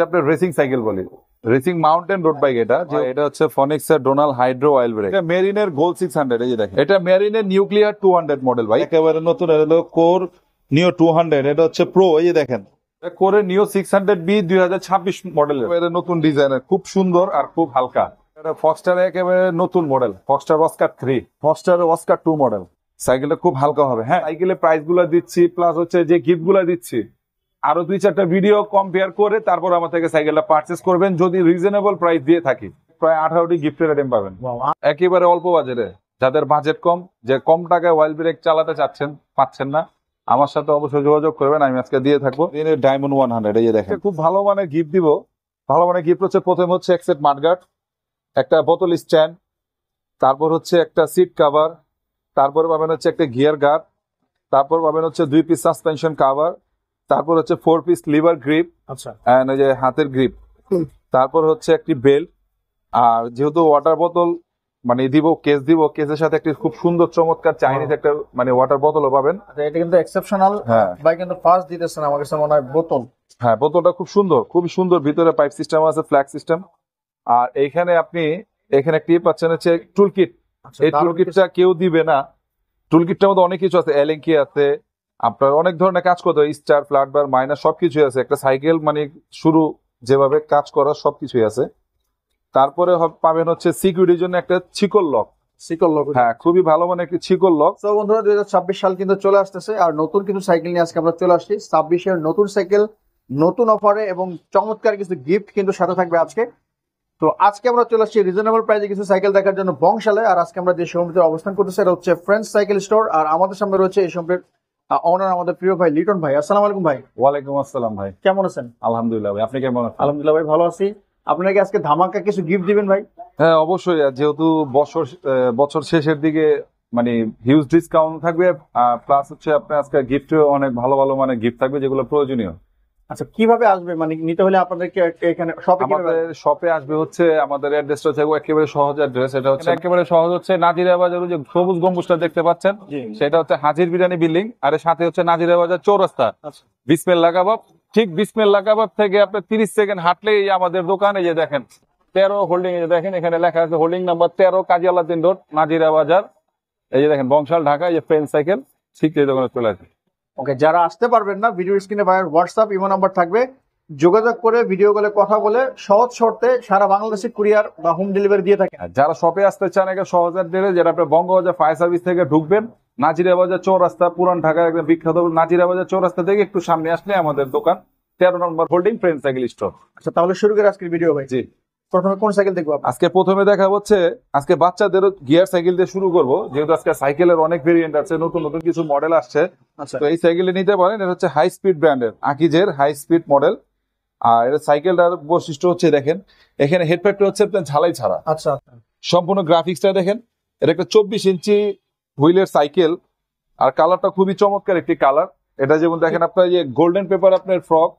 আপনার racing cycle বলি, racing mountain road bike. এটা হচ্ছে ফনিক্স এর ডোনাল হাইড্রো অয়েল ব্রেক। এটা মেরিনের গোল্ড 600। এই যে দেখেন, এটা মেরিনের নিউক্লিয়ার 200 মডেল ভাই, একেবারে নতুন। এটা হলো কোর নিও 200, এটা হচ্ছে প্রো। এই যে দেখেন, কোরে নিও 600B 2026 মডেল, এটা নতুন ডিজাইনের, খুব সুন্দর আর খুব হালকা। এটা ফক্সটার একেবারে নতুন model, Foxter Oscar 3, Foxter Oscar 2 model. সাইকেলটা খুব হালকা হবে। হ্যাঁ, সাইকেলের প্রাইস গুলা দিচ্ছি, প্লাস হচ্ছে যে গিফট গুলা দিচ্ছি, আরো 2-4টা ভিডিও কম্পেয়ার করে তারপর আমার থেকে সাইকেলটা পারচেস করবেন। যদি রিজনেবল প্রাইস দিয়ে থাকি, প্রায় 18টি গিফটের আইটেম পাবেন একেবারে অল্প বাজেটে। যাদের বাজেট কম, যে কম টাকায় ওয়াইল ব্রেক চালাতে চাচ্ছেন, পাচ্ছেন না, আমার সাথে অবশ্যই যোগাযোগ করবেন, আমি আজকে দিয়ে থাকবো। ডায়মন্ড 100। এই যে দেখেন, খুব ভালো মানের গিফট দিব। ভালো মানের গিফট হচ্ছে, প্রথম হচ্ছে এক সেট মাডগার্ড, একটা বোতল স্ট্যান্ড, তারপর হচ্ছে একটা সিট কভার, তারপরে পাবেন হচ্ছে একটা গিয়ার গার্ড, তারপর পাবেন হচ্ছে 2 পিস সাসপেনশন কভার, তারপর হচ্ছে 4 পিস লিভার গ্রিপ, আচ্ছা, এন্ড এই যে হাতের গ্রিপ, তারপর হচ্ছে একটি বেল্ট। আর যেহেতু ওয়াটার বোতল মানে দিব, কেস দিব, কেসের সাথে একটি খুব সুন্দর চমৎকার চাইনিজ একটা মানে ওয়াটার বোতলও পাবেন। এটা কিন্তু এক্সেপশনাল ভাই, কিন্তু ফার্স্ট দিতেছেন আমার কাছে মনে হয় বোতল। হ্যাঁ, বোতলটা খুব সুন্দর, খুবই সুন্দর। ভিতরে পাইপ সিস্টেম আছে, ফ্ল্যাগ সিস্টেম। আর এইখানে আপনি এখানে একটি পাচ্ছেন হচ্ছে টুলকিট। এই টুলকিটটা কেউ দিবে না। টুলকিটটার মধ্যে অনেক কিছু আছে, এলেঙ্কি আছে, আপনার অনেক ধরনের কাজ করতে হয়, স্টার, ফ্ল্যাট বার, মাইনার সবকিছু আছে। একটা সাইকেল মানে শুরু যেভাবে কাজ করা সবকিছুই আছে। তারপরে পাবেন হচ্ছে সিকিউরিটির জন্য একটা ছিকল লক। হ্যাঁ, খুবই ভালো মানে একটি ছিকল লক। তো বন্ধুরা, 2026 সাল কিন্তু চলে আসতেছে, আর নতুন কিছু সাইকেল নিয়ে আজকে আমরা চলে আসছি। 26-এর নতুন সাইকেল, নতুন অফারে এবং চমৎকার কিছু গিফট কিন্তু সাথে থাকবে আজকে। তো আজকে আমরা চলে আসছি রিজনেবল প্রাইসে কিছু সাইকেল দেখার জন্য বংশালে। আর আজকে আমরা যে শোরুমটিতে অবস্থান করতেছি এটা হচ্ছে ফ্রেন্ডস সাইকেল স্টোর। আর আমাদের সামনে রয়েছে এই শোরুমের ওনার, আমাদের প্রিয় ভাই লিটন ভাই। আসসালামু আলাইকুম ভাই। ওয়ালাইকুম আসসালাম ভাই, কেমন আছেন? আলহামদুলিল্লাহ ভাই, আপনি কেমন আছেন? আলহামদুলিল্লাহ ভাই, ভালো আছি। আপনাকে আজকে ধামাকা কিছু গিফট দিবেন ভাই? হ্যাঁ, অবশ্যই। যেহেতু বছর শেষের দিকে মানে হিউজ ডিসকাউন্ট থাকবে, প্লাস হচ্ছে আপনার আজকে গিফটে অনেক ভালো ভালো মানে গিফট থাকবে যেগুলো প্রয়োজনীয়। আচ্ছা, কিভাবে আসবে মানে নিতে হলে আপনাদেরকে এখানে আমাদের শপে আসবে হচ্ছে, আমাদের অ্যাড্রেসটা থাকবে একেবারে সহজ অ্যাড্রেস। এটা হচ্ছে একেবারে সহজ হচ্ছে নাজিরা বাজার, যে সবুজ গম্বুজটা দেখতে পাচ্ছেন সেটা হচ্ছে হাজির বিরিয়ানি বিল্ডিং, আর এর সাথে হচ্ছে নাজিরা বাজার চৌরাস্তা, বিসমিল্লাহ কাবাব। ঠিক বিসমিল্লাহ কাবাব থেকে আপনি 30 সেকেন্ড হাঁটলেই আমাদের দোকান। এই যে দেখেন 13 হোল্ডিং, এই যে দেখেন এখানে লেখা আছে হোল্ডিং নাম্বার 13, কাজী আলাউদ্দিন রোড, নাজিরা বাজার। এই যে দেখেন বংশাল, ঢাকা। এই যে ফ্রেন্ড সাইকেল, ঠিক এই দোকানে চলে আসে। ওকে, যারা আসতে পারবেন না, ভিডিও স্ক্রিনে ভাইয়ের হোয়াটসঅ্যাপ ইমো নাম্বার থাকবে, যোগাযোগ করে ভিডিও কলে কথা বলে সহজ শর্তে সারা বাংলাদেশে কুরিয়ার বা হোম ডেলিভারি দিয়ে থাকে। যারা শপে আসতে চান একে সহজ অ্যাড্রেস, যেটা আপনার বঙ্গবাজার ফায়ার সার্ভিস থেকে ঢুকবেন, নাজিরা বাজার চৌরাস্তা, পুরান ঢাকার একদম বিখ্যাত নাজিরা বাজার চৌরাস্তা থেকে একটু সামনে আসলে আমাদের দোকান, 13 নম্বর হোল্ডিং, ফ্রেন্ড সাইকেল স্টোর। আচ্ছা, তাহলে শুরু করে আজকের ভিডিও ভাই। জি, প্রথমে কোন সাইকেল দেখবো? আজকে প্রথমে দেখা হচ্ছে, আজকে বাচ্চাদেরও গিয়ার সাইকেল দিয়ে শুরু করব, যেহেতু আজকে সাইকেলের অনেক ভেরিয়েন্ট আছে, নতুন নতুন কিছু মডেল আসছে। আচ্ছা, তো এই সাইকেল নিতে পারেন। এটা হচ্ছে হাই স্পিড ব্র্যান্ডের আকিজের হাই স্পিড মডেল। আর এটা সাইকেলটার বৈশিষ্ট্য হচ্ছে দেখেন, এখানে হেডপ্যাডটা হচ্ছে আপনার ঝালাই ছাড়া। আচ্ছা, সম্পূর্ণ গ্রাফিক্সটা দেখেন। এটা একটা 24 ইঞ্চি হুইলের সাইকেল, আর কালারটা খুবই চমৎকার একটি কালার। এটা যেমন দেখেন আপনার যে গোল্ডেন পেপার আপনার ফ্রক,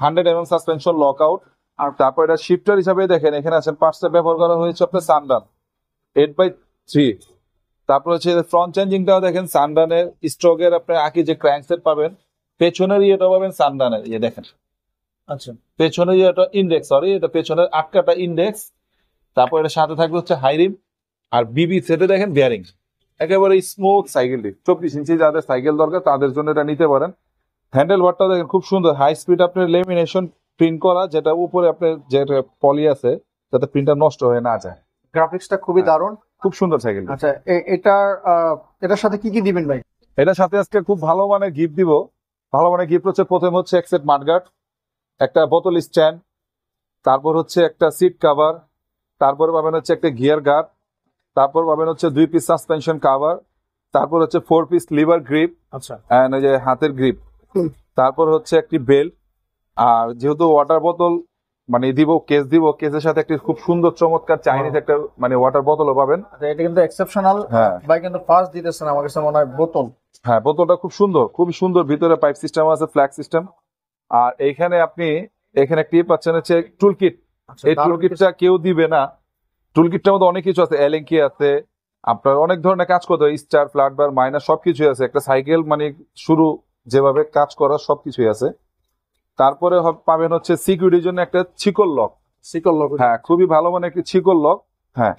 100 সাসপেনশন লক আউট। আর তারপর এটা শিফটার হিসাবে দেখেন এখানে আছেন পার্টসে ব্যবহার করা হয়েছে আপনার সানডান 8/3। তারপর হচ্ছে ফ্রন্ট চেঞ্জিংটাও দেখেন সানডানের স্ট্রোকের আপনার আঁকি যে ক্র্যাঙ্কসেট পাবেন, পেছনের ইয়েটা পাবেন সানডানের। ইয়ে দেখেন, আচ্ছা, পেছনের ইয়েটা ইন্ডেক্স, সরি এটা পেছনের আটকাটা ইন্ডেক্স। তারপর এটা সাথে থাকবে হচ্ছে হাইরিম, আর বিবি সেটে দেখেন বিয়ারিং। একেবারে স্মুথ সাইকেলটি, 24 ইঞ্চি যাদের সাইকেল দরকার তাদের জন্য এটা নিতে পারেন। হ্যান্ডেল বারটা দেখেন খুব সুন্দর, হাই স্পিড আপনার লেমিনেশন প্রিন্ট করা, যেটা উপরে আপনার যে পলি আছে যাতে প্রিন্টটা নষ্ট হয়ে না যায়। গ্রাফিক্সটা খুবই দারুণ, খুব সুন্দর সাইকেল। আচ্ছা, এটার সাথে কি কি দিবেন ভাই? এটার সাথে আজকে খুব ভালো মানের গিফট দিব। ভালো মানের গিফট হচ্ছে, প্রথম হচ্ছে এক সেট মাডগার্ড, একটা বোতল স্ট্যান্ড, তারপর হচ্ছে একটা সিট কভার, তারপরে পাবেন হচ্ছে একটা গিয়ার গার্ড, তারপর পাবেন হচ্ছে 2 পিস সাসপেনশন কভার, তারপর হচ্ছে 4 পিস লিভার গ্রিপ, আচ্ছা, এন্ড এই যে হাতের গ্রিপ, তারপর হচ্ছে একটি বেল্ট। আর যেহেতু ওয়াটার বোতল মানে দিব, কেস দিব, কেসের সাথে একটি খুব সুন্দর চমৎকার চাইনিজ একটা মানে ওয়াটার বোতলও পাবেন। এটা কিন্তু এক্সেপশনাল ভাই, কিন্তু ফার্স্ট দিতেছেন আমার কাছে মনে হয় বোতল। হ্যাঁ, বোতলটা খুব সুন্দর, খুবই সুন্দর। ভিতরে পাইপ সিস্টেম আছে, ফ্ল্যাগ সিস্টেম। আর এইখানে আপনি এখানে একটি পাচ্ছেন হচ্ছে টুলকিট। এই টুলকিটটা কেউ দিবে না। টুলকিটটার মধ্যে অনেক কিছু আছে, এলেঙ্কি আছে, আপনার অনেক ধরনের কাজ করতে হয়, স্টার, ফ্ল্যাট বার, মাইনার সবকিছুই আছে। একটা সাইকেল মানে শুরু যেভাবে কাজ করা সবকিছুই আছে। তারপরে পাবেন হচ্ছে সিকিউরিটির জন্য একটা শিকল লক। সিকল লক। হ্যাঁ, খুবই ভালো মানে একটি শিকল লক। হ্যাঁ,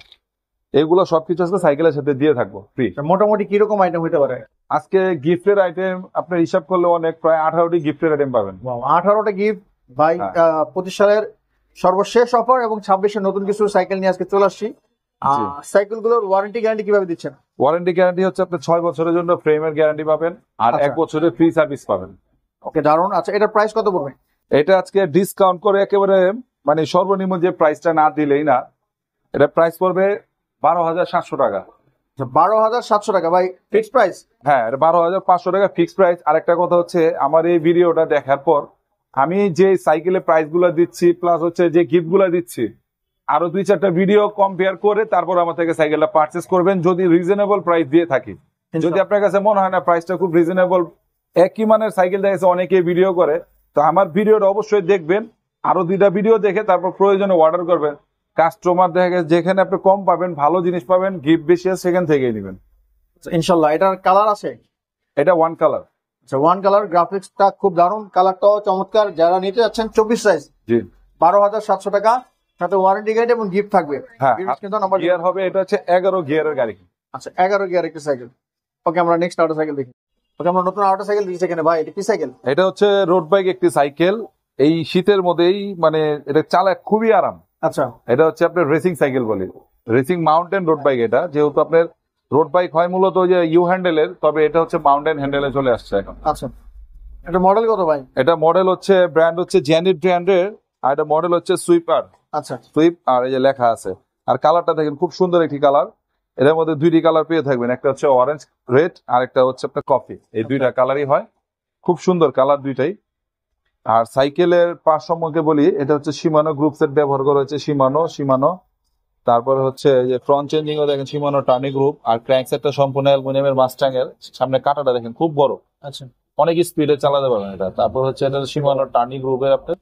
এগুলো সবকিছু আজকে সাইকেলের সাথে দিয়ে থাকবো ফ্রি। মোটামুটি কিরকম আইটেম হতে পারে আজকে গিফটের আইটেম আপনার হিসাব করলে অনেক, প্রায় 18টি গিফটের আইটেম পাবেন। 18টা গিফট ভাই। 25 সালের সর্বশেষ অফার এবং 26-এর নতুন কিছু সাইকেল নিয়ে আজকে চলে আসছি। সাইকেল গুলোর ওয়ারেন্টি গ্যারান্টি কিভাবে দিচ্ছেন? ওয়ারেন্টি গ্যারান্টি হচ্ছে আপনি 6 বছরের জন্য ফ্রেমের গ্যারান্টি পাবেন আর 1 বছরের ফ্রি সার্ভিস পাবেন। ওকে, দারুন। আচ্ছা, এটার প্রাইস কত পড়বে? এটা আজকে ডিসকাউন্ট করে একেবারে মানে সর্বনিম্ন যে প্রাইসটা না দিলেই না, এটা প্রাইস পড়বে 12,700 টাকা। 12,700 টাকা ভাই, ফিক্সড প্রাইস? হ্যাঁ, এটা 12,500 টাকা ফিক্সড প্রাইস। আরেকটা কথা হচ্ছে, আমার এই ভিডিওটা দেখার পর আমি যে সাইকেলের প্রাইস গুলা দিচ্ছি প্লাস হচ্ছে যে গিফট গুলা দিচ্ছি, আরো 2-4টা ভিডিও কম্পেয়ার করে তারপর আমার থেকে সাইকেলটা পারচেস করবেন, যদি রিজনেবল প্রাইস দিয়ে থাকি। যদি আপনার কাছে মনে হয় না প্রাইসটা খুব রিজনেবল, একই মানের সাইকেল দেখেছে অনেকে ভিডিও করে, তো আমার ভিডিওটা অবশ্যই দেখবেন, আরো 2টা ভিডিও দেখে তারপর প্রয়োজনে অর্ডার করবেন। কাস্টমার দেখা গেছে যেখানে আপনি কম পাবেন, ভালো জিনিস পাবেন, গিফট বেশি আছে, সেখান থেকেই নেবেন ইনশাল্লাহ। এটার কালার আছে? এটা ওয়ান কালার। আচ্ছা, ওয়ান কালার, গ্রাফিক্সটা খুব দারুণ, কালারটাও চমৎকার। যারা নিতে যাচ্ছেন 24 সাইজ, জি, 12,700 টাকা, সাথে ওয়ারেন্টি গাইড এবং গিফট থাকবে। হ্যাঁ, কিন্তু নাম্বার গিয়ার হবে, এটা হচ্ছে 11 গিয়ারের গাড়ি। আচ্ছা, 11 গিয়ার একটা সাইকেল। ওকে, আমরা নেক্সট আউটার সাইকেল দেখি। ওকে, আমরা নতুন আউটার সাইকেল দিচ্ছি এখানে ভাই। এটা কি সাইকেল? এটা হচ্ছে রোড বাইক একটি সাইকেল। এই শীতের মধ্যেই মানে এটা চালায় খুবই আরাম। আচ্ছা, এটা হচ্ছে আপনার রেসিং সাইকেল বলি, রেসিং মাউন্টেন রোড বাইক। এটা যেহেতু আপনার রোড বাইক হয় মূলত যে ইউ হ্যান্ডেলের, তবে এটা হচ্ছে মাউন্টেন হ্যান্ডেলে চলে আসছে এখন। আচ্ছা, এটা মডেল কত ভাই? এটা মডেল হচ্ছে ব্র্যান্ড হচ্ছে জ্যানিট ব্র্যান্ডের, আর এটা মডেল হচ্ছে সুইপার। আচ্ছা, সুইপ, আর এই যে লেখা আছে। আর কালারটা দেখেন খুব সুন্দর একটি কালার। এর মধ্যে 2টি কালার পেয়ে থাকবেন, একটা হচ্ছে অরেঞ্জ রেড আর একটা হচ্ছে আপনার কফি। এই 2টা কালারই হয়, খুব সুন্দর কালার 2টাই। আর সাইকেলের পাশ সম্পর্কে বলি, এটা হচ্ছে শিমানো গ্রুপ সেট ব্যবহার করা হচ্ছে, শিমানো। তারপরে হচ্ছে যে ফ্রন্ট চেঞ্জিং ও দেখেন শিমানো টার্নি গ্রুপ, আর ক্র্যাঙ্ক সেটটা সম্পূর্ণ অ্যালুমিনিয়ামের মাস্টাং এর। সামনে কাঁটাটা দেখেন খুব বড়। আচ্ছা, অনেক স্পিডে চালাতে পারবেন এটা। তারপর হচ্ছে এটা শিমানো টার্নি গ্রুপের আপনার,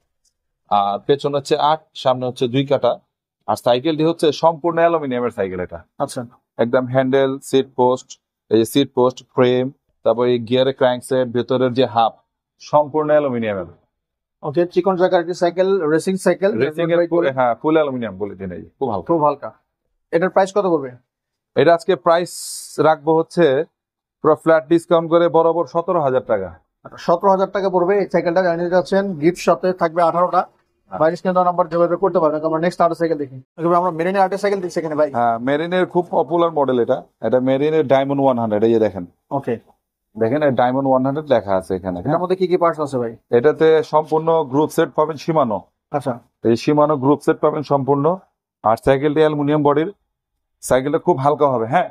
আর পেছনে হচ্ছে 8, সামনে হচ্ছে 2 কাটা। আর সাইকেলটি হচ্ছে সম্পূর্ণ অ্যালুমিনিয়ামের সাইকেল এটা। আচ্ছা, একদম হ্যান্ডেল, সিট পোস্ট, এই যে সিট পোস্ট, ফ্রেম, তারপর এই গিয়ারের ক্র্যাঙ্ক সেট, ভেতরের যে হাব, সম্পূর্ণ অ্যালুমিনিয়ামের। ওকে, চিকন জায়গার একটি সাইকেল, রেসিং সাইকেল। রেসিং এর হ্যাঁ, ফুল অ্যালুমিনিয়াম বলে দিন, এই খুব হালকা। খুব হালকা। এটার প্রাইস কত পড়বে? এটা আজকে প্রাইস রাখবো হচ্ছে পুরো ফ্ল্যাট ডিসকাউন্ট করে বরাবর 17,000 টাকা। 17,000 টাকা পড়বে এই সাইকেলটা। জানিয়ে যাচ্ছেন গিফট সাথে থাকবে 18টা। বাইরে কিন্তু নাম্বার যোগাযোগ করতে পারবেন। আমরা নেক্সট আউটার সাইকেল দেখি। আমরা মেরিনের আউটার সাইকেল দেখছি এখানে ভাই। হ্যাঁ, মেরিনের খুব পপুলার মডেল এটা। এটা মেরিনের ডায়মন্ড 100, এই যে দেখেন। ওকে, দেখেন ডায়মন্ড 100 লেখা আছে এখানে। এটার মধ্যে কি কি পার্টস আছে ভাই? এটাতে সম্পূর্ণ গ্রুপ সেট পাবেন শিমানো। আচ্ছা, এই শিমানো গ্রুপ সেট পাবেন সম্পূর্ণ। আর সাইকেলটি অ্যালুমিনিয়াম বডির, সাইকেলটা খুব হালকা হবে। হ্যাঁ,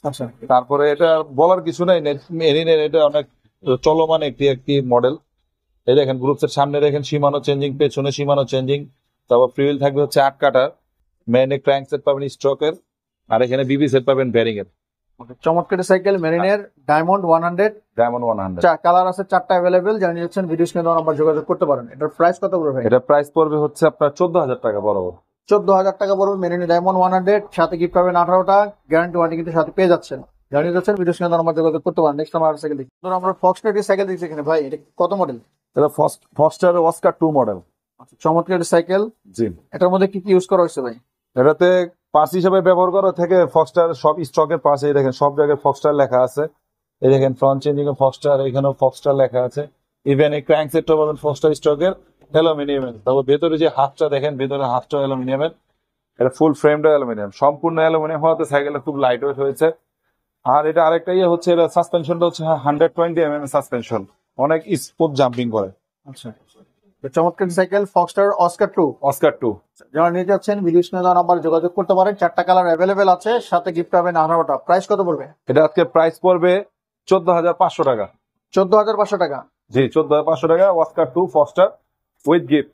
আচ্ছা, তারপরে এটা বলার কিছু নাই, মেরিনের এটা অনেক চলমান একটি মডেল। এই দেখেন গ্রুপ সেট, সামনে দেখেন শিমানো চেঞ্জিং, পেছনে শিমানো চেঞ্জিং। তারপর ফ্রিল থাকবে হচ্ছে 8 কাটার। মেরিনের ক্র্যাঙ্ক সেট পাবেন স্ট্রোকের, আর এখানে বিবি সেট পাবেন বেরিং এর। চমৎকার সাইকেল মেরিনের ডায়মন্ড 100। ডায়মন্ড 100 কালার আছে 4টা अवेलेबल। জানিয়ে যাচ্ছেন ভিডিও স্ক্রিনে নাম্বার যোগাযোগ করতে পারেন। এটার প্রাইস কত পড়বে ভাই? এটা প্রাইস পড়বে হচ্ছে আপনার 14,000 টাকা বরাবর। 14,000 টাকা পড়বে মেরিনের ডায়মন্ড 100, সাথে গিফট পাবেন 18টা। গ্যারান্টি ওয়ারেন্টি কিন্তু সাথে পেয়ে যাচ্ছেন। জানিয়ে যাচ্ছেন ভিডিও স্ক্রিনে নাম্বার যোগাযোগ করতে পারেন। নেক্সট আমরা সাইকেল দেখি। ধরুন আমরা ফক্সটার সাইকেল দেখছি এখানে ভাই। এটা কত মডেল? এটা ফস্টার অস্কার 2 মডেল। চমৎকার সাইকেল। জি, এটার মধ্যে কি কি ইউজ করা হয়েছে ভাই? এটাতে পার্স হিসেবে ব্যবহার করা থেকে ফক্সটার সব স্টকের পার্স। এই দেখেন সব জায়গায় ফক্সটার লেখা আছে। এই দেখেন ফ্রন্ট চেঞ্জিং এ ফক্সটার, এখানেও ফক্সটার লেখা আছে। ইভেন এই ক্র্যাঙ্ক সেটটা পাবেন ফক্সটার স্টকের, অ্যালুমিনিয়ামের। তারপর ভেতরে যে হাতটা দেখেন, ভেতরে হাতটা অ্যালুমিনিয়ামের। এটা ফুল ফ্রেমটা অ্যালুমিনিয়াম, সম্পূর্ণ অ্যালুমিনিয়াম হওয়াতে সাইকেলটা খুব লাইট ওয়েট হয়েছে। আর এটা আরেকটা ইয়ে হচ্ছে, এটা সাসপেনশনটা হচ্ছে 120 mm সাসপেনশন, অনেক স্মুথ জাম্পিং করে। আচ্ছা, চমৎকার সাইকেল ফক্সটার অস্কার 2। অস্কার 2 যারা নিতে যাচ্ছেন ভিডিও স্ক্রিনে নাম্বার যোগাযোগ করতে পারেন। 4টা কালার अवेलेबल আছে, সাথে গিফট পাবেন 18টা। প্রাইস কত পড়বে? এটা আজকে প্রাইস পড়বে 14,500 টাকা। 14,500 টাকা। জি, 14,500 টাকা অস্কার 2 ফস্টার উইথ গিফট।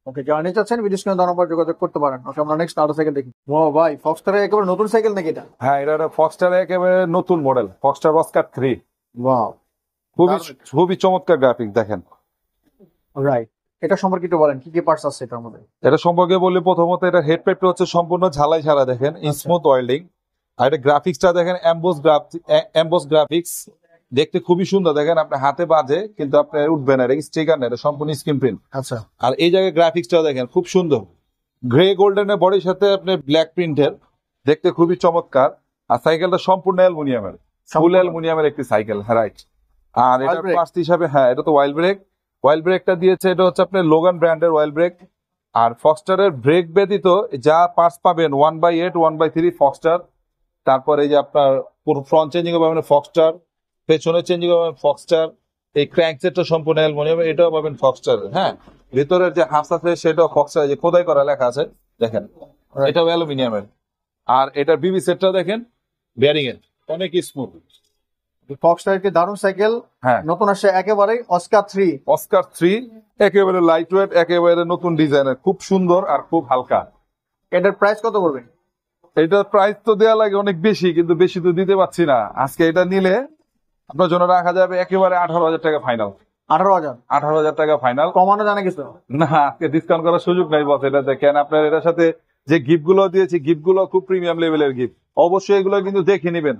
ওকে, যারা নিতে চাচ্ছেন ভিডিও স্ক্রিনে নাম্বার যোগাযোগ করতে পারেন। ওকে, আমরা নেক্সট আউটার সাইকেল দেখি। ও ভাই, ফক্সটারের একেবারে নতুন সাইকেল নাকি এটা? হ্যাঁ, এটা ফক্সটার একেবারে নতুন মডেল, ফক্সটার অস্কার 3। ওয়াও, খুবই চমৎকার গ্রাফিক্স দেখেন। রাইট, এটা সম্পর্কে একটু বলেন, কি কি পার্টস আছে এটার মধ্যে? এটা সম্পর্কে বলি, প্রথমত এটা হেডপ্যাডটা হচ্ছে সম্পূর্ণ ঝালাই ছাড়া, দেখেন স্মুথ ওয়েল্ডিং। আর এটা গ্রাফিক্সটা দেখেন, এমবোস গ্রাফিক্স। দেখতে খুবই সুন্দর, দেখেন আপনি হাতে বাজে কিন্তু আপনার উঠবে না, এটা স্টিকার না, এটা সম্পূর্ণ স্ক্রিন প্রিন্ট। আচ্ছা, আর এই জায়গায় গ্রাফিক্সটাও দেখেন খুব সুন্দর, গ্রে গোল্ডেনের বডির সাথে আপনি ব্ল্যাক প্রিন্টের, দেখতে খুবই চমৎকার। আর সাইকেলটা সম্পূর্ণ অ্যালুমিনিয়ামের, ফুল অ্যালুমিনিয়ামের একটি সাইকেল, হ্যাঁ রাইট। আর এটা পার্টস হিসাবে, হ্যাঁ এটা তো ওয়াইল ব্রেকটা দিয়েছে, এটা হচ্ছে আপনার লোগান ব্র্যান্ডের ওয়াইল ব্রেক। আর ফক্সটারের ব্রেক ব্যতীত যা পার্টস পাবেন 1/8 1/3 ফক্সটার, তারপরে এই যে আপনার পুরো ফ্রন্ট চেঞ্জিং পাবেন ফক্সটার, পেছনে চেঞ্জিং পাবেন ফক্সটার, এই ক্র্যাঙ্ক সেটটা সম্পূর্ণ অ্যালুমিনিয়াম, এটাও পাবেন ফক্সটার। হ্যাঁ, ভিতরের যে হাফ আছে সেটাও ফক্সটার, যে খোদাই করা লেখা আছে দেখেন, এটাও অ্যালুমিনিয়ামের। আর এটার বিবি সেটটা দেখেন বেয়ারিং এর, অনেক স্মুথ। ফক্সটার একটি দারুণ সাইকেল, হ্যাঁ নতুন আসছে একেবারে অস্কার 3। অস্কার 3 একেবারে লাইট ওয়েট, একেবারে নতুন ডিজাইনের, খুব সুন্দর আর খুব হালকা। এটার প্রাইস কত পড়বে? এটার প্রাইস তো দেওয়া লাগে অনেক বেশি, কিন্তু বেশি তো দিতে পারছি না। আজকে এটা নিলে আপনার জন্য রাখা যাবে একেবারে 18,000 টাকা ফাইনাল। 18,000? 18,000 টাকা ফাইনাল। কমানো জানা কিছু না, আজকে ডিসকাউন্ট করার সুযোগ নাই বস। এটা দেখেন আপনার এটার সাথে যে গিফট গুলো দিয়েছি, গিফট গুলো খুব প্রিমিয়াম লেভেলের গিফট, অবশ্যই এগুলো কিন্তু দেখে নেবেন।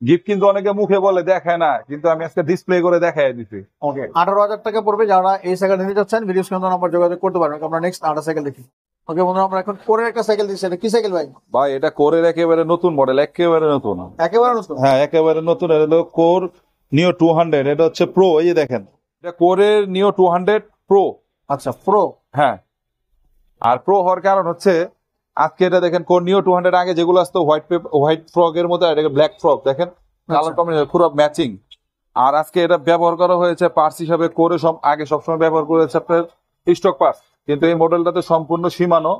গিফট কিন্তু অনেকে মুখে বলে, দেখায় না, কিন্তু আমি আজকে ডিসপ্লে করে দেখাই দিচ্ছি। ওকে, 18,000 টাকা পড়বে। যারা এই সাইকেল নিতে চাচ্ছেন ভিডিও স্ক্রিনে নাম্বার যোগাযোগ করতে পারবেন। আমরা নেক্সট আরেকটা সাইকেল দেখি। ওকে বন্ধুরা, আমরা এখন কোরের একটা সাইকেল দিচ্ছি। এটা কি সাইকেল ভাই? ভাই এটা কোরের একেবারে নতুন মডেল, একেবারে নতুন, একেবারে নতুন? হ্যাঁ একেবারে নতুন। এটা হলো কোর নিও 200, এটা হচ্ছে প্রো। এই যে দেখেন, এটা কোরের নিও 200 প্রো। আচ্ছা, প্রো। হ্যাঁ, আর প্রো হওয়ার কারণ হচ্ছে আজকে এটা দেখেন, কোর নিও 200 আগে যেগুলো আসতো হোয়াইট ফ্রক এর মধ্যে, এটাকে ব্ল্যাক ফ্রক, দেখেন কালার কম্বিনেশন পুরো ম্যাচিং। আর আজকে এটা ব্যবহার করা হয়েছে পার্টস হিসাবে কোরে, আগে সবসময় ব্যবহার করেছে আপনার স্টক পার্টস, কিন্তু এই মডেলটাতে সম্পূর্ণ সীমানো,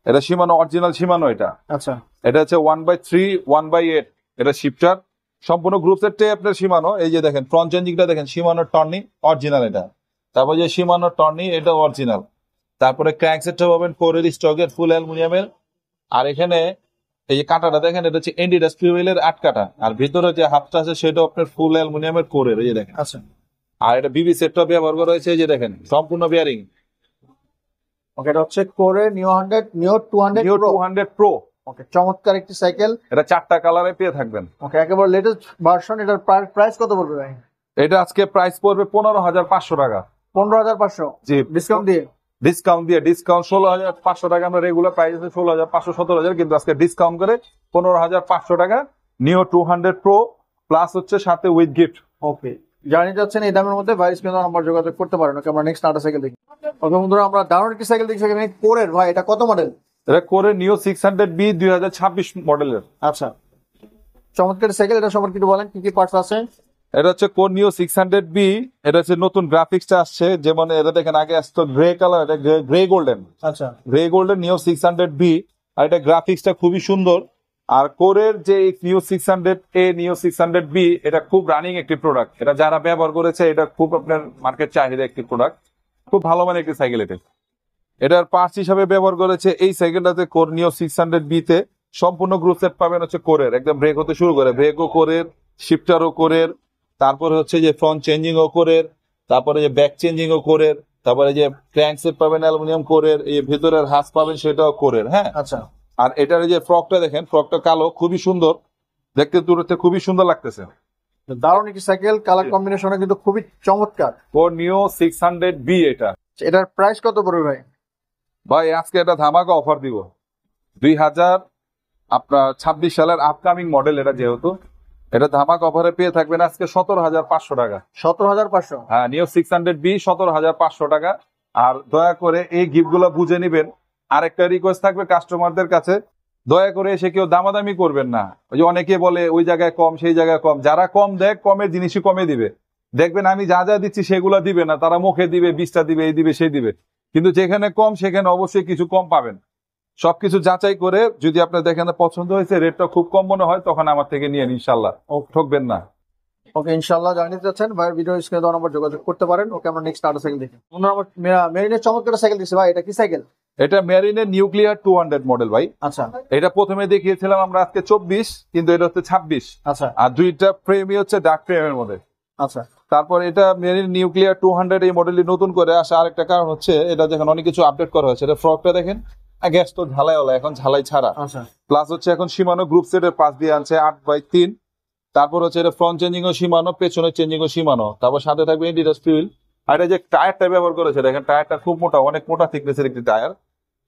এটা সীমানো অরিজিনাল সীমানো। এটা আচ্ছা, এটা হচ্ছে 1/3 1/8, এটা শিফটার সম্পূর্ণ গ্রুপ সেটটাই আপনার সীমানো। এই যে দেখেন ফ্রন্ট চেঞ্জিংটা দেখেন, সীমানো টর্নি অরিজিনাল এটা, তারপর যে সীমানো টর্নি এটা অরিজিনাল, তারপরে ক্র্যাঙ্ক সেটটা পাবেন কোরের স্টকের ফুল অ্যালুমিনিয়ামের। আর এখানে এই যে কাঁটাটা দেখেন, এটা হচ্ছে এন্ডিডাস ফিউয়েলের 8 কাটা, আর ভিতরে যে হাফটা আছে সেটা আপনার ফুল অ্যালুমিনিয়ামের কোরের, এই যে দেখেন। আচ্ছা, আর এটা বিবি সেটটা ব্যবহার করা হয়েছে, এই যে দেখেন সম্পূর্ণ বিয়ারিং। ওকে, এটা হচ্ছে কোরে নিও 200 প্রো। ওকে, চমৎকার একটি সাইকেল। এটা 4টা কালারে পেয়ে থাকবেন। ওকে, একেবারে লেটেস্ট ভার্সন। এটার প্রাইস কত পড়বে ভাই? এটা আজকে প্রাইস পড়বে 15,500 টাকা। 15,500? জি, ডিসকাউন্ট দিয়ে? ডিসকাউন্ট 16,500 টাকা। আমরা রেগুলার প্রাইস আছে 16,500 17,000, কিন্তু আজকে ডিসকাউন্ট করে 15,500 টাকা নিও 200 প্রো, প্লাস হচ্ছে সাথে উইথ গিফট। ওকে, জানি যাচ্ছেন এই দামের মধ্যে ভাই স্ক্রিনে নাম্বার যোগাযোগ করতে পারেন। ওকে, আমরা নেক্সট আরেকটা সাইকেল দেখি। ওকে বন্ধুরা, আমরা দারুণ একটি সাইকেল দেখছি এখানে কোরের। ভাই এটা কত মডেল? এটা কোরে নিও 600B 2026 মডেলের। আচ্ছা, চমৎকার সাইকেল। এটা সম্পর্কে একটু বলেন, কি কি পার্টস আছে? এটা হচ্ছে কোর নিও 600B, এটা হচ্ছে নতুন গ্রাফিক্সটা আসছে, যেমন এটা দেখেন আগে আসতো গ্রে কালার, এটা গ্রে গোল্ডেন। আচ্ছা, গ্রে গোল্ডেন নিও 600B, আর এটা গ্রাফিক্সটা খুবই সুন্দর। আর কোরের যে নিও 600A নিও 600B, এটা খুব রানিং একটি প্রোডাক্ট, এটা যারা ব্যবহার করেছে এটা খুব আপনার মার্কেট চাহিদা একটি প্রোডাক্ট, খুব ভালো মানের একটি সাইকেল। এটার পার্টস হিসাবে ব্যবহার করেছে এই সাইকেলটাতে কোর নিও 600B তে সম্পূর্ণ গ্রুপ সেট পাবেন হচ্ছে কোরের, একদম ব্রেক হতে শুরু করে, ব্রেকও কোরের, শিফটারও কোরের, তারপরে হচ্ছে যে ফ্রন্ট চেঞ্জিং ও কোরের, তারপরে যে ব্যাক চেঞ্জিং ও কোরের, তারপরে যে ক্র্যাঙ্ক সেট পাবেন অ্যালুমিনিয়াম কোরের, এই ভেতরের হাঁস পাবেন সেটাও কোরের। হ্যাঁ, আচ্ছা। আর এটার যে ফ্রকটা দেখেন, ফ্রকটা কালো, খুবই সুন্দর দেখতে, দূরতে খুবই সুন্দর লাগতেছে। দারুণ একটি সাইকেল, কালার কম্বিনেশনে কিন্তু খুবই চমৎকার। কোর নিও 600B এটা। এটার প্রাইস কত পড়বে ভাই? ভাই আজকে এটা ধামাকা অফার দিব, 2026 সালের আপকামিং মডেল এটা, যেহেতু এটা ধামাকা অফারে পেয়ে থাকবেন আজকে 17,500 টাকা। 17,500? হ্যাঁ, নিও 600B 17,500 টাকা। আর দয়া করে এই গিফট গুলো বুঝে নিবেন। আরেকটা রিকোয়েস্ট থাকবে কাস্টমারদের কাছে, দয়া করে এসে কেউ দামাদামি করবেন না। ওই যে অনেকে বলে ওই জায়গায় কম সেই জায়গায় কম, যারা কম দেয় কমের জিনিসই কমে দিবে। দেখবেন আমি যা যা দিচ্ছি সেগুলা দিবে না, তারা মুখে দিবে, 20টা দিবে, এই দিবে সেই দিবে, কিন্তু যেখানে কম সেখানে অবশ্যই কিছু কম পাবেন। সবকিছু যাচাই করে যদি আপনার দেখেন পছন্দ হয়েছে, রেটটা খুব কম মনে হয়, তখন আমার থেকে নিয়ে ইনশাল্লাহ, ঠকবেন না। ওকে, ইনশাআল্লাহ জানিয়ে যাচ্ছেন ভাই, ভিডিও স্ক্রিনে দেওয়া নাম্বার যোগাযোগ করতে পারেন। ওকে, আমরা নেক্সট আরেকটা সাইকেল দেখি। মেরিনের চমৎকার সাইকেল দিচ্ছে ভাই, এটা কি সাইকেল? এটা মেরিনের নিউক্লিয়ার 200 মডেল ভাই। আচ্ছা, এটা প্রথমে দেখিয়েছিলাম আমরা আজকে 24, কিন্তু এটা হচ্ছে 26। আচ্ছা, আর দুইটা ফ্রেমই হচ্ছে ডার্ক ফ্রেমের মধ্যে। আচ্ছা, তারপর এটা মেরিন নিউক্লিয়ার 200 এই মডেলটি নতুন করে আসা আরেকটা কারণ হচ্ছে এটা দেখেন অনেক কিছু আপডেট করা হয়েছে। এটা ফ্রকটা দেখেন, গ্যাস তো ঝালাই হলো, এখন ঝালাই ছাড়া। আচ্ছা, প্লাস হচ্ছে এখন সীমানো গ্রুপ সেটের পাশ দিয়ে আনছে 8/3। তারপর হচ্ছে এটা ফ্রন্ট চেঞ্জিং ও সীমানো, পেছনের চেঞ্জিং ও সীমানো, তারপর সাথে থাকবে ইন্ডিটাস ফিউল। আর এটা যে টায়ারটা ব্যবহার করেছে দেখেন, টায়ারটা খুব মোটা, অনেক মোটা থিকনেসের একটি টায়ার।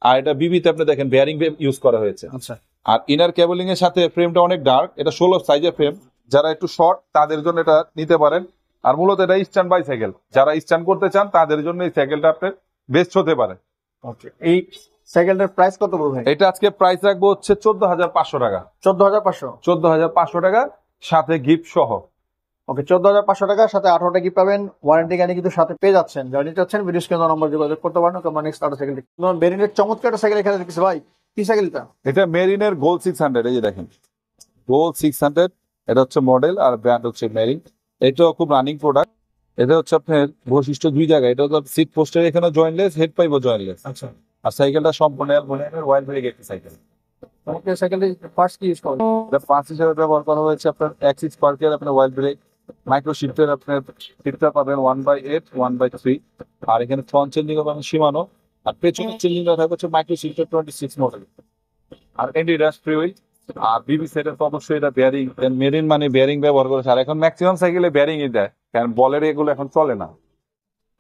আর এটা বিবিতে আপনি দেখেন বেয়ারিং ইউজ করা হয়েছে। আচ্ছা, আর ইনার কেবলিং এর সাথে ফ্রেমটা অনেক ডার্ক, এটা 16 সাইজের ফ্রেম। যারা একটু শর্ট তাদের জন্য এটা নিতে পারেন। আর মূলত এটা স্ট্যান্ড বাই সাইকেল, যারা স্ট্যান্ড করতে চান তাদের জন্য এই সাইকেলটা আপনার বেস্ট হতে পারে। ওকে। এই সাইকেলটার প্রাইস কত পড়বে? এটা আজকে প্রাইস রাখবো হচ্ছে 14,500 টাকা। 14,500? 14,500 টাকা সাথে গিফট সহ। ওকে, 14,500 টাকার সাথে 18টা গিফট পাবেন। ওয়ারেন্টি গ্যারান্টি কিন্তু সাথে পেয়ে যাচ্ছেন। যারা নিতে চাচ্ছেন ভিডিও স্ক্রিনে নম্বর যোগাযোগ করতে পারেন। তোমরা নেক্সট আরো সাইকেল বেরিনের চমৎকার সাইকেল এখানে দেখছি ভাই, কি সাইকেলটা? এটা মেরিনের গোল 600, এই যে দেখেন গোল 600, এটা হচ্ছে মডেল আর ব্র্যান্ড হচ্ছে মেরিন। এটাও খুব রানিং প্রোডাক্ট। এটা হচ্ছে আপনার বৈশিষ্ট্য দুই জায়গায়, এটা হচ্ছে সিট পোস্টের এখানে জয়েন্টলেস, হেড পাইপও জয়েন্টলেস। আচ্ছা, আর সাইকেলটা সম্পূর্ণ অ্যালুমিনিয়ামের ওয়াইড ব্রেক একটি সাইকেল। তোমাকে সাইকেলটা ফার্স্ট কি ইউজ করো? এটা 5 হিসেবে ব্যবহার করা হয়েছে আপনার অ্যাক্সিস পার্কের আপনার ওয়াইড ব্রেক, মাইক্রো শিফটের আপনার শিফটটা পাবেন 1/8 1/3। আর এখানে ফ্রন্ট চেঞ্জিং পাবেন সীমানো, আর পেছনের চেঞ্জিংটা থাকবে হচ্ছে মাইক্রো শিফটের 26 মডেল। আর এন্ডিডাস ফ্রিউইল। আর বিবি সেটের তো অবশ্যই এটা বেয়ারিং, মেরিন মানে বেয়ারিং ব্যবহার করেছে। আর এখন ম্যাক্সিমাম সাইকেলে বেয়ারিংই দেয়, কারণ বলের এগুলো এখন চলে না।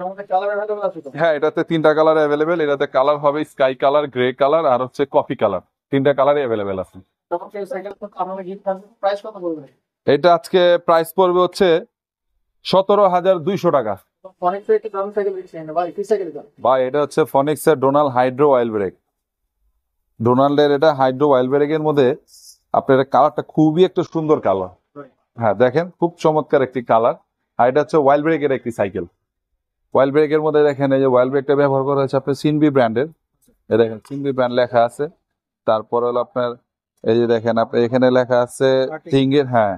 তোমাদের কালার अवेलेबल আছে তো? হ্যাঁ, এটাতে 3টা কালার অ্যাভেলেবেল। এটাতে কালার হবে স্কাই কালার, গ্রে কালার আর হচ্ছে কফি কালার, 3টা কালারই অ্যাভেলেবেল আছে। তোমাকে সাইকেল তো আপনারা গিফট থাকবে, প্রাইস কত বলবেন? এটা আজকে প্রাইস পড়বে হচ্ছে 17,200 টাকা। অনেক তো একটা দামি সাইকেল দিচ্ছেন ভাই, কি সাইকেল এটা? বা এটা হচ্ছে ফনিক্সের ডোনাল হাইড্রো অয়েল ব্রেক। ডোনাল্ডের এটা হাইড্রো অয়েল ব্রেকের মধ্যে আপনার কালারটা খুবই একটা সুন্দর কালার। হ্যাঁ দেখেন, খুব চমৎকার একটি কালার। আর এটা হচ্ছে ওয়াইল ব্রেকের একটি সাইকেল। ওয়াইল ব্রেকের মধ্যে দেখেন এই যে ওয়াইল ব্রেকটা ব্যবহার করা হয়েছে আপনার সিনবি ব্র্যান্ডের। এই দেখেন সিনবি ব্র্যান্ড লেখা আছে। তারপর হলো আপনার এই যে দেখেন আপনার এখানে লেখা আছে থিঙ্গের। হ্যাঁ,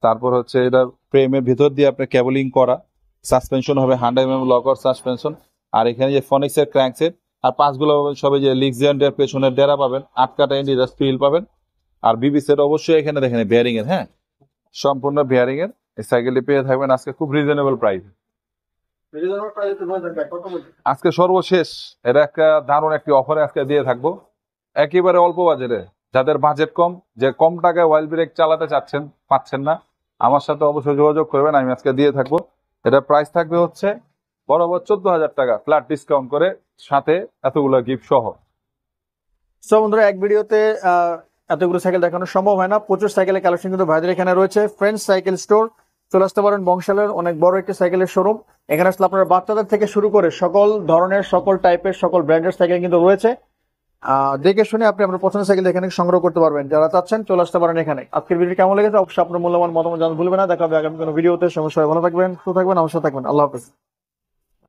তারপর হচ্ছে এটার ফ্রেমের ভিতর দিয়ে আপনার কেবলিং করা, সাসপেনশন হবে 100 mm লকার সাসপেনশন। আর এখানে যে ফনিক্সের ক্র্যাঙ্কসেট আর পাঁচগুলো পাবেন সবে, যে লিক্সিয়ান্ডের পেছনের ডেরা পাবেন, 8 কাটা ইন্ডিজাস ফিল পাবেন। আর বিবি সেট অবশ্যই এখানে দেখেন বেয়ারিং এর, হ্যাঁ সম্পূর্ণ বেয়ারিং এর এই সাইকেলটি পেয়ে থাকবেন আজকে খুব রিজনেবল প্রাইস। রিজনেবল প্রাইসে তো ভাই কত বলছেন? আজকে সর্বশেষ এটা একটা দারুণ একটি অফারে আজকে দিয়ে থাকবো, একেবারে অল্প বাজেটে। যাদের বাজেট কম, যে কম টাকায় ওয়াইল ব্রেক চালাতে চাচ্ছেন, পাচ্ছেন না, আমার সাথে অবশ্যই যোগাযোগ করবেন, আমি আজকে দিয়ে থাকবো। এটা প্রাইস থাকবে হচ্ছে বরাবর 14,000 টাকা ফ্ল্যাট ডিসকাউন্ট করে, সাথে এতগুলো গিফট সহ। সো বন্ধুরা, এক ভিডিওতে এতগুলো সাইকেল দেখানো সম্ভব হয় না। প্রচুর সাইকেলের কালেকশন কিন্তু ভাইদের এখানে রয়েছে। ফ্রেন্ডস সাইকেল স্টোর, চলে আসতে পারেন। বংশালের অনেক বড় একটি সাইকেলের শোরুম। এখানে আসলে আপনার বাচ্চাদের থেকে শুরু করে সকল ধরনের, সকল টাইপের, সকল ব্র্যান্ডের সাইকেল কিন্তু রয়েছে। দেখে শুনে আপনি আপনার পছন্দের সাইকেল এখানে সংগ্রহ করতে পারবেন। যারা চাচ্ছেন চলে আসতে পারেন এখানে। আজকের ভিডিও কেমন লেগেছে অবশ্যই আপনার মূল্যবান মতামত জানাতে ভুলবেন না। দেখা হবে আগামী কোনো ভিডিওতে। সমস্যা ভালো থাকবেন, সুস্থ থাকবেন, অবশ্যই থাকবেন। আল্লাহ হাফেজ।